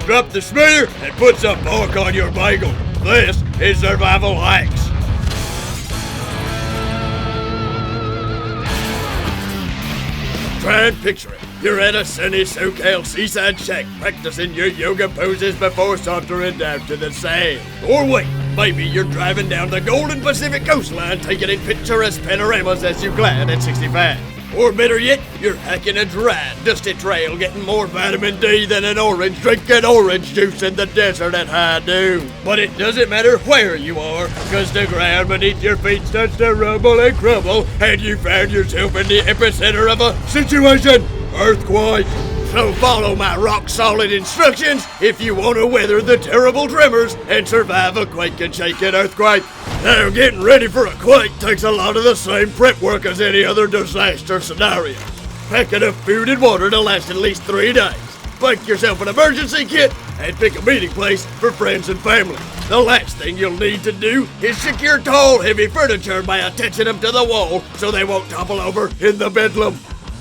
drop the smear, and put some pork on your bagel. This is Survival Hacks. Try and picture it. You're at a sunny SoCal seaside shack practicing your yoga poses before sauntering down to the sand. Or wait, maybe you're driving down the Golden Pacific coastline taking in picturesque panoramas as you glide at 65. Or better yet, you're hiking a dry, dusty trail getting more vitamin D than an orange drinking orange juice in the desert at high noon. But it doesn't matter where you are, cause the ground beneath your feet starts to rumble and crumble, and you found yourself in the epicenter of a situation. Earthquake. So follow my rock-solid instructions if you want to weather the terrible tremors and survive a quake and shaking earthquake. Now, getting ready for a quake takes a lot of the same prep work as any other disaster scenario. Pack enough food and water to last at least 3 days. Bake yourself an emergency kit and pick a meeting place for friends and family. The last thing you'll need to do is secure tall, heavy furniture by attaching them to the wall so they won't topple over in the bedlam.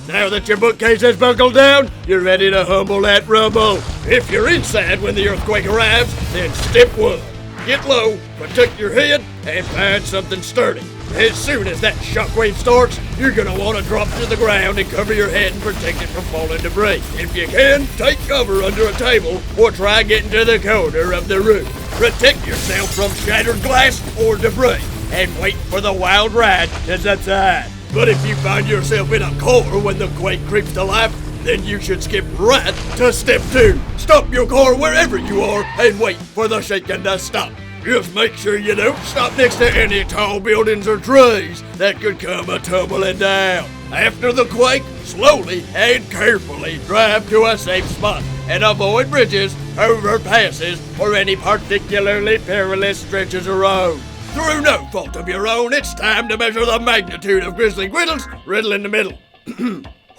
Now that your bookcase has buckled down, you're ready to humble that rumble. If you're inside when the earthquake arrives, then step 1. Get low, protect your head, and find something sturdy. As soon as that shockwave starts, you're gonna want to drop to the ground and cover your head and protect it from falling debris. If you can, take cover under a table or try getting to the corner of the room. Protect yourself from shattered glass or debris, and wait for the wild ride to subside. But if you find yourself in a car when the quake creeps to life, then you should skip right to step 2. Stop your car wherever you are and wait for the shaking to stop. Just make sure you don't stop next to any tall buildings or trees that could come a-tumbling down. After the quake, slowly and carefully drive to a safe spot and avoid bridges, overpasses, or any particularly perilous stretches of road. Through no fault of your own, it's time to measure the magnitude of Grizzly Griddles, riddle in the middle.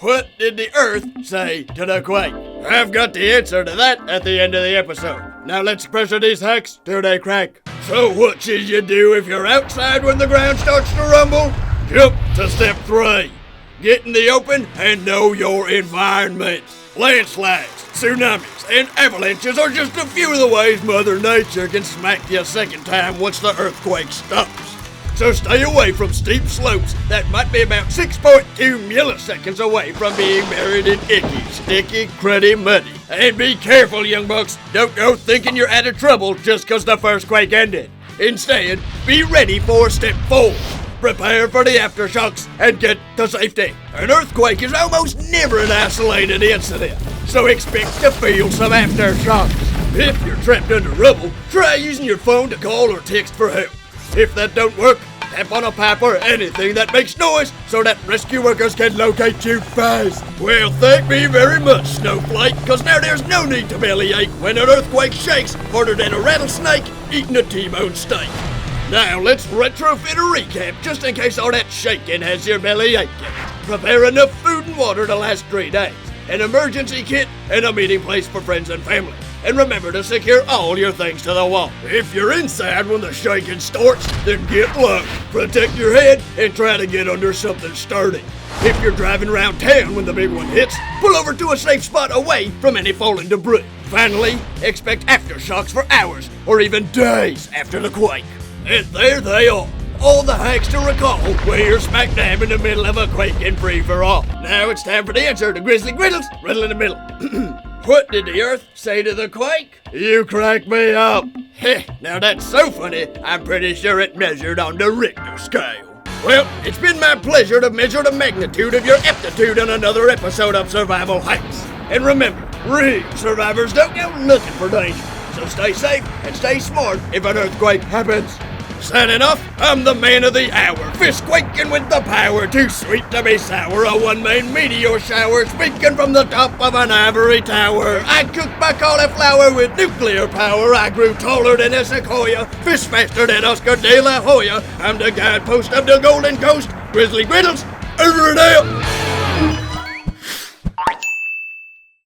What did the Earth say to the quake? I've got the answer to that at the end of the episode. Now let's pressure these hacks till they crack. So what should you do if you're outside when the ground starts to rumble? Jump to step 3. Get in the open and know your environment. Landslides, tsunamis, and avalanches are just a few of the ways Mother Nature can smack you a second time once the earthquake stops. So stay away from steep slopes that might be about 6.2 milliseconds away from being buried in icky, sticky, cruddy muddy. And be careful, young bucks. Don't go thinking you're out of trouble just because the first quake ended. Instead, be ready for step 4. Prepare for the aftershocks and get to safety. An earthquake is almost never an isolated incident, so expect to feel some aftershocks. If you're trapped under rubble, try using your phone to call or text for help. If that don't work, tap on a pipe or anything that makes noise so that rescue workers can locate you fast. Well, thank me very much, Snowflake, because now there's no need to bellyache when an earthquake shakes harder than a rattlesnake eating a T-bone steak. Now let's retrofit a recap just in case all that shaking has your belly aching. Prepare enough food and water to last 3 days, an emergency kit, and a meeting place for friends and family. And remember to secure all your things to the wall. If you're inside when the shaking starts, then get low. Protect your head and try to get under something sturdy. If you're driving around town when the big one hits, pull over to a safe spot away from any falling debris. Finally, expect aftershocks for hours or even days after the quake. And there they are. All the hacks to recall when you're smack dab in the middle of a quake and free-for-all. Now it's time for the answer to Grizzly Griddles, riddle in the middle. What did the Earth say to the quake? You crack me up. Heh, now that's so funny, I'm pretty sure it measured on the Richter scale. Well, it's been my pleasure to measure the magnitude of your aptitude on another episode of Survival Hacks. And remember, real survivors don't go looking for danger. So stay safe and stay smart if an earthquake happens. Signing off, I'm the man of the hour, fist quaking with the power, too sweet to be sour, a one-man meteor shower, speaking from the top of an ivory tower. I cooked my cauliflower with nuclear power, I grew taller than a sequoia, fist faster than Oscar de la Hoya. I'm the guidepost of the Golden Coast, Grizzly Griddles, over and out.